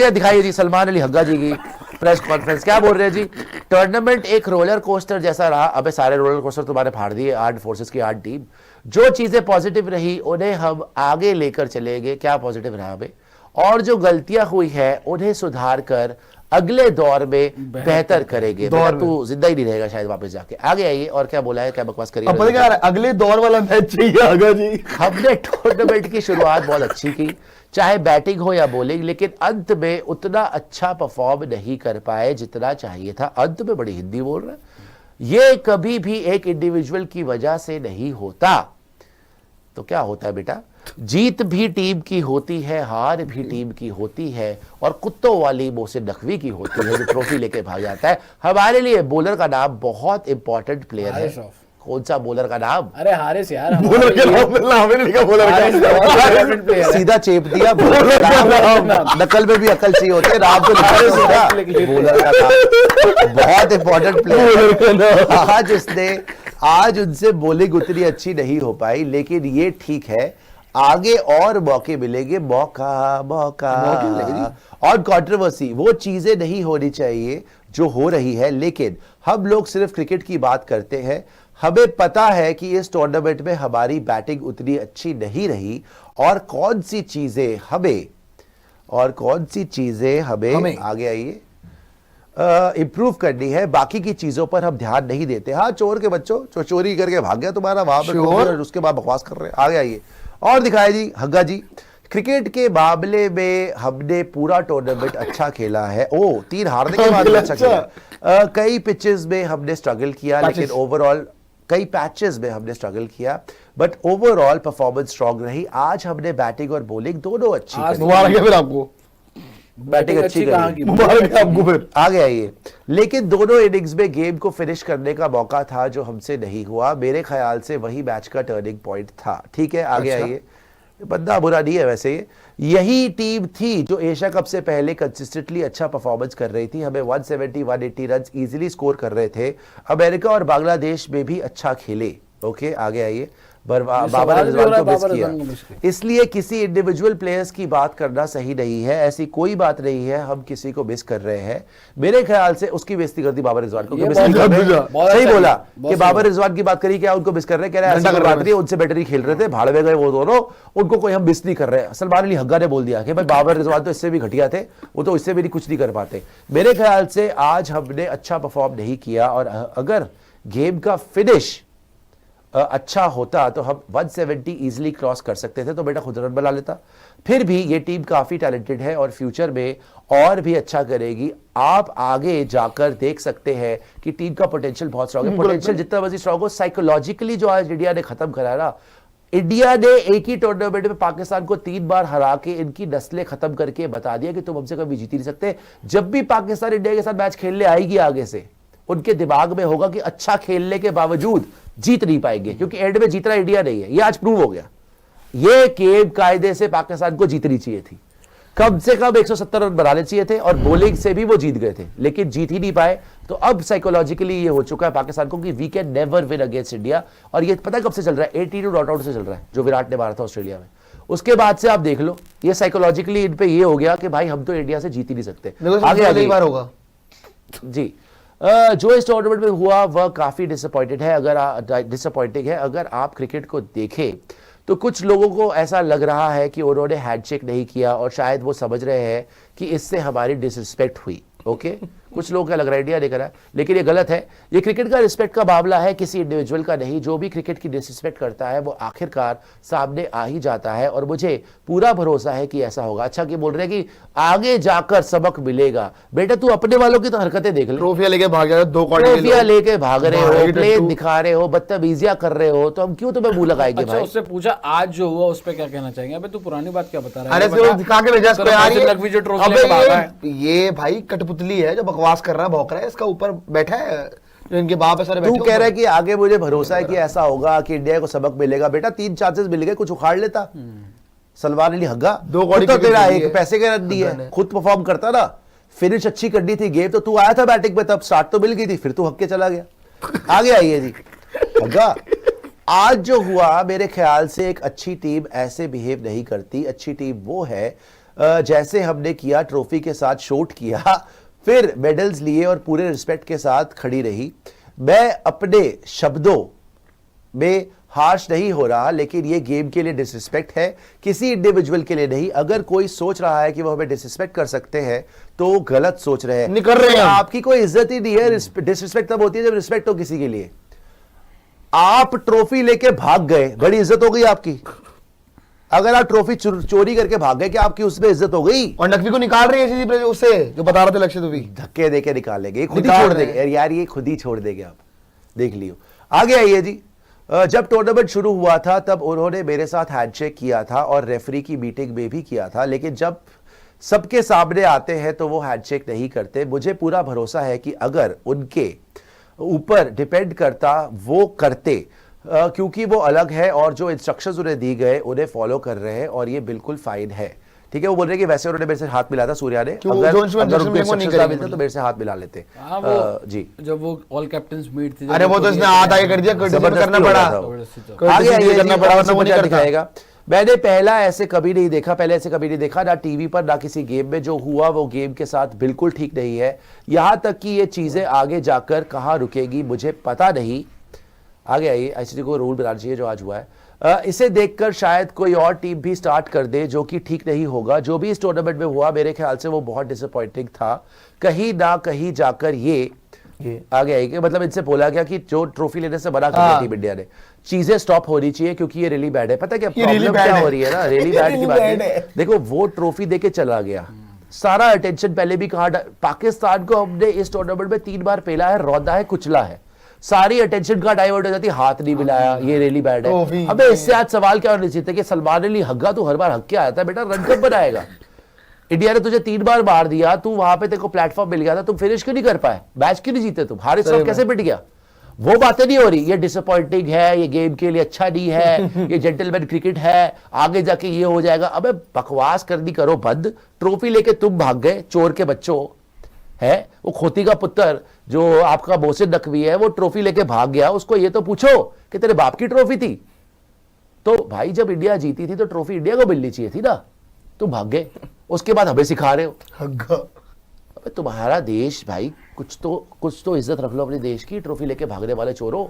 ये दिखाइए जी सलमान अली हग्गा जी की प्रेस कॉन्फ्रेंस, क्या बोल रहे हैं जी? टूर्नामेंट एक रोलर कोस्टर जैसा रहा। अबे सारे रोलर कोस्टर तुम्हारे फाड़ दिए, आर्ड फोर्सेस की आर्ड टीम। जो चीजें पॉजिटिव रही उन्हें हम आगे लेकर चलेंगे। क्या पॉजिटिव रहा हमें, और जो गलतियां हुई है उन्हें सुधार कर अगले दौर में बेहतर करेंगे। तू जिंदा ही नहीं रहेगा शायद वापस जाके। आगे आइए, और क्या बोला है, क्या बकवास करिए। अब क्या अगले दौर वाला मैच चाहिए आगा जी। हमने टूर्नामेंट की शुरुआत बहुत अच्छी की, चाहे बैटिंग हो या बॉलिंग, लेकिन अंत में उतना अच्छा परफॉर्म नहीं कर पाए जितना चाहिए था। अंत में बड़ी हिंदी बोल रहे हैं। ये कभी भी एक इंडिविजुअल की वजह से नहीं होता। तो क्या होता है बेटा, जीत भी टीम की होती है, हार भी टीम की होती है, और कुत्तों वाली मोहसिन नकवी की होती है जो ट्रॉफी लेके भाग जाता है। हमारे लिए बॉलर का नाम बहुत इंपॉर्टेंट प्लेयर है। कौन सा बॉलर का नाम? अरे हारिस यार, बॉलर के नाम नहीं लिखा, बॉलर का सीधा चेप दिया। नकल में भी अकल चाहिए होती है, नाम तो बॉलर का नाम बहुत इंपॉर्टेंट प्लेयर। आज उनसे बॉलिंग उतनी अच्छी नहीं हो पाई, लेकिन ये ठीक है, आगे और मौके मिलेंगे। मौका और कंट्रोवर्सी वो चीजें नहीं होनी चाहिए जो हो रही है। लेकिन हम लोग सिर्फ क्रिकेट की बात करते हैं। हमें पता है कि इस टूर्नामेंट में हमारी बैटिंग उतनी अच्छी नहीं रही, और कौन सी चीजें हमें आगे आइए इंप्रूव करनी है। बाकी की चीजों पर हम ध्यान नहीं देते। हाँ, चोर के बच्चों, जो चोरी करके भाग गया तुम्हारा वहां पर, उसके बाद बकवास कर रहे हैं। आगे आइए और दिखाए जी हग्गा जी। क्रिकेट के मामले में हमने पूरा टूर्नामेंट अच्छा खेला है। 3 हारने के बाद अच्छा खेला। कई पिचेस में हमने स्ट्रगल किया, लेकिन ओवरऑल कई पैचेस में हमने स्ट्रगल किया, बट ओवरऑल परफॉर्मेंस स्ट्रॉन्ग रही। आज हमने बैटिंग और बॉलिंग दोनों अच्छी की। फिर आपको बैटिंग अच्छी करी। आगे आइए। लेकिन दोनों इनिंग्स में गेम को फिनिश करने का मौका था जो हमसे नहीं हुआ। मेरे ख्याल से वही मैच का टर्निंग पॉइंट था। ठीक है, आगे आइए। बंदा बुरा नहीं है वैसे। यही टीम थी जो एशिया कप से पहले कंसिस्टेंटली अच्छा परफॉर्मेंस कर रही थी। हमें 170-180 रन इजीली स्कोर कर रहे थे। अमेरिका और बांग्लादेश में भी अच्छा खेले। ओके, आगे आइए। बाबर रिजवान को मिस किया, इसलिए किसी इंडिविजुअल प्लेयर्स की बात करना सही नहीं है। ऐसी कोई बात नहीं है हम किसी को मिस कर रहे हैं। मेरे ख्याल से उसकी बेइज्जती कर दी बाबर रिजवान को। सही बोला कि बाबर रिजवान की बात करी, क्या उनको मिस कर रहे हैं? कह रहे हैं ऐसी बात नहीं है, उनसे बेटर ही खेल रहे थे, भाड़ में गए वो दोनों, उनको कोई हम मिस नहीं कर रहे हैं। सलमान अली हग्गा ने बोल दिया कि भाई बाबर रिजवान तो इससे भी घटिया थे, वो तो इससे भी कुछ नहीं कर पाते। मेरे ख्याल से आज हमने अच्छा परफॉर्म नहीं किया, और अगर गेम का फिनिश अच्छा होता तो हम 170 इजीली क्रॉस कर सकते थे, तो बेटा खुद रन बना लेता। फिर भी ये टीम काफी टैलेंटेड है और फ्यूचर में और भी अच्छा करेगी। आप आगे जाकर देख सकते हैं कि टीम का पोटेंशियल बहुत स्ट्रांग है। पोटेंशियल जितना मर्जी स्ट्रांग हो, साइकोलॉजिकली जो आज इंडिया ने खत्म करा ना, इंडिया ने एक ही टूर्नामेंट में पाकिस्तान को 3 बार हरा के इनकी नस्लें खत्म करके बता दिया कि तुम हमसे कभी जीत ही नहीं सकते। जब भी पाकिस्तान इंडिया के साथ मैच खेलने आएगी आगे से, उनके दिमाग में होगा कि अच्छा खेलने के बावजूद जीत नहीं पाएंगे, क्योंकि एंड में जीतना इंडिया नहीं है। ये आज प्रूव हो गया। ये गेम कायदे से पाकिस्तान को जीतनी चाहिए थी, कम से कम 170 रन बनाने चाहिए थे, और बॉलिंग से भी वो जीत गए थे, लेकिन जीत ही नहीं पाए। तो अब साइकोलॉजिकली ये हो चुका है पाकिस्तान को कि we can never win against India. और ये पता कब से चल रहा है? 82 नॉट आउट से चल रहा है, जो विराट ने मारा था ऑस्ट्रेलिया में। उसके बाद से आप देख लो, ये साइकोलॉजिकली इन पे ये हो गया कि भाई हम तो इंडिया से जीत ही नहीं सकते। आगे बार होगा जी। जो इस टूर्नामेंट में हुआ वह काफी डिसअपॉइंटिंग है। अगर आप क्रिकेट को देखें तो कुछ लोगों को ऐसा लग रहा है कि उन्होंने हैंडशेक नहीं किया, और शायद वो समझ रहे हैं कि इससे हमारी डिसरिस्पेक्ट हुई। ओके, कुछ लोगों का लग रहा है, इंडिया ने करा, लेकिन ये गलत है। ये क्रिकेट का रिस्पेक्ट का मामला है, किसी इंडिविजुअल का नहीं। जो भी क्रिकेट की डिसरिस्पेक्ट करता है वो आखिरकार सामने आ ही जाता है, और मुझे पूरा भरोसा है कि ऐसा होगा। अच्छा कि बोल रहे हैं कि आगे जाकर सबक मिलेगा। बेटा तू अपने वालों की तो हरकतें देख ले, ट्रॉफियां लेके भाग रहे हो, 2 ट्रॉफियां लेके भाग रहे हो, प्लेन दिखा रहे हो, बदतमीजियां कर रहे हो, तो हम क्यों तुम्हें मुंह लगाएंगे? अच्छा, भाई उससे पूछा आज जो हुआ उस पर क्या कहना चाहेंगे? अबे तू पुरानी बात क्या बता रहा है? अरे दिखा के भेजा इसको यार, ये भाई कठपुतली है जो बकवास कर रहा है, भौंक रहा है, इसका ऊपर बैठा है जो इनके बाप है सारे बैठे। तू कह रहा है कि आगे मुझे भरोसा है कि ऐसा होगा कि इंडिया को सबक मिलेगा। बेटा 3 चांसेस मिल गए, कुछ उखाड़ लेता। सलमान अली हग्गा 2 कौड़ी तो तेरा एक पैसे के रन दिए, खुद परफॉर्म करता ना, फिनिश अच्छी करनी थी गेम, तो तू आया था बैटिंग में, तब स्टार्ट तो मिल गई थी, फिर तू हक के चला गया। आगे आइए जी हग्गा। आज जो हुआ, मेरे ख्याल से एक अच्छी टीम ऐसे बिहेव नहीं करती। अच्छी टीम वो है जैसे हमने किया, ट्रॉफी के साथ शॉट किया, फिर मेडल्स लिए और पूरे रिस्पेक्ट के साथ खड़ी रही। मैं अपने शब्दों में हार्श नहीं हो रहा, लेकिन ये गेम के लिए डिसरिस्पेक्ट है, किसी इंडिविजुअल के लिए नहीं। अगर कोई सोच रहा है कि वो हमें डिसरिस्पेक्ट कर सकते हैं तो गलत सोच रहे हैं। नहीं कर रहे हैं हम। आपकी कोई इज्जत ही नहीं है। डिसरिस्पेक्ट तब होती है जब रिस्पेक्ट हो किसी के लिए। आप ट्रॉफी लेके भाग गए, बड़ी इज्जत हो गई आपकी। अगर आप ट्रॉफी चोरी करके भाग गए, क्या आपकी उसमें इज्जत हो गई? और नकवी को निकाल रही है इसी उससे जो बता रहे थे लक्ष्य तो भी धक्के देके निकालेंगे, ये खुद ही निकाल छोड़ रहे देंगे यार, ये खुद ही छोड़ देंगे। आप देख लियो। आगे आइए जी। जब टूर्नामेंट शुरू हुआ था तब उन्होंने मेरे साथ हैंडशेक किया था और रेफरी की मीटिंग में भी किया था, लेकिन जब सबके सामने आते हैं तो वो हैंडशेक नहीं करते। मुझे पूरा भरोसा है कि अगर उनके ऊपर डिपेंड करता वो करते, क्योंकि वो अलग है और जो इंस्ट्रक्शंस उन्हें दी गए उन्हें फॉलो कर रहे हैं और ये बिल्कुल फाइन है। ठीक है, वो बोल रहे हैं कि वैसे उन्होंने मेरे से हाथ मिलाया था सूर्या ने, अगर उनको इंस्ट्रक्शंस ना मिलते तो मेरे से हाथ मिला लेते। हाँ, वो जी जब वो ऑल कैप्टन्स मीट थी, अरे वो तो इसने हाथ आगे कर दिया, करना पड़ा। आगे आइए करना पड़ा, वरना वो नहीं दिखाएगा। मैंने पहला ऐसे कभी नहीं देखा, पहले ऐसे कभी नहीं देखा, ना टीवी पर ना किसी गेम में। जो हुआ वो गेम के साथ बिल्कुल ठीक नहीं है। यहां तक कि ये चीजें आगे जाकर कहां रुकेगी मुझे पता नहीं। आगे आइए। आईसीसी को रूल बनाना चाहिए जो आज हुआ है। इसे देखकर शायद कोई और टीम भी स्टार्ट कर दे, जो कि ठीक नहीं होगा। जो भी इस टूर्नामेंट में हुआ मेरे ख्याल से वो बहुत डिसअपॉइंटिंग था। कहीं ना कहीं जाकर ये आगे आएगी, मतलब इनसे बोला गया कि जो ट्रॉफी लेने से मना कर दिया टीम इंडिया ने, चीजें स्टॉप होनी चाहिए क्योंकि ये रियली बैड है। पता क्या प्रॉब्लम क्या हो रही है ना, रियली बैड की बात है। देखो वो ट्रॉफी देके चला गया, सारा अटेंशन पहले भी कहा, पाकिस्तान को हमने इस टूर्नामेंट में 3 बार पेला है, रौदा है, कुचला है, सारी अटेंशन का डाइवर्ट हो जाती है, हाथ नहीं मिलाया, ये रियली बैड है। अबे इससे आज सवाल क्या होना चाहिए कि सलमान अली हग्गा तू हर बार हक के आता है, बेटा रन कब बनाएगा? इंडिया ने तुझे 3 बार मार दिया, तू वहां पे तेरे को प्लेटफॉर्म मिल गया था, तुम फिनिश क्यों नहीं कर पाए? मैच क्यों नहीं जीते तुम? हारिस राव कैसे पिट गया? वो बातें नहीं हो रही। ये डिसअपॉइंटिंग है, ये गेम के लिए अच्छा नहीं है, ये जेंटलमैन क्रिकेट है, आगे जाके ये हो जाएगा। अबे बकवास करनी करो बंद। ट्रॉफी लेके तुम भाग गए, चोर के बच्चों है। वो खोती का पुत्र जो आपका मोहसिन नकवी है, वो ट्रॉफी लेके भाग गया। उसको ये तो पूछो कि तेरे बाप की ट्रॉफी थी? तो भाई जब इंडिया जीती थी तो ट्रॉफी इंडिया को मिलनी चाहिए थी ना, तुम भाग गए। उसके बाद हमें सिखा रहे हो। अबे तुम्हारा देश भाई, कुछ तो इज्जत रख लो अपने देश की। ट्रॉफी लेके भागने वाले चोरों।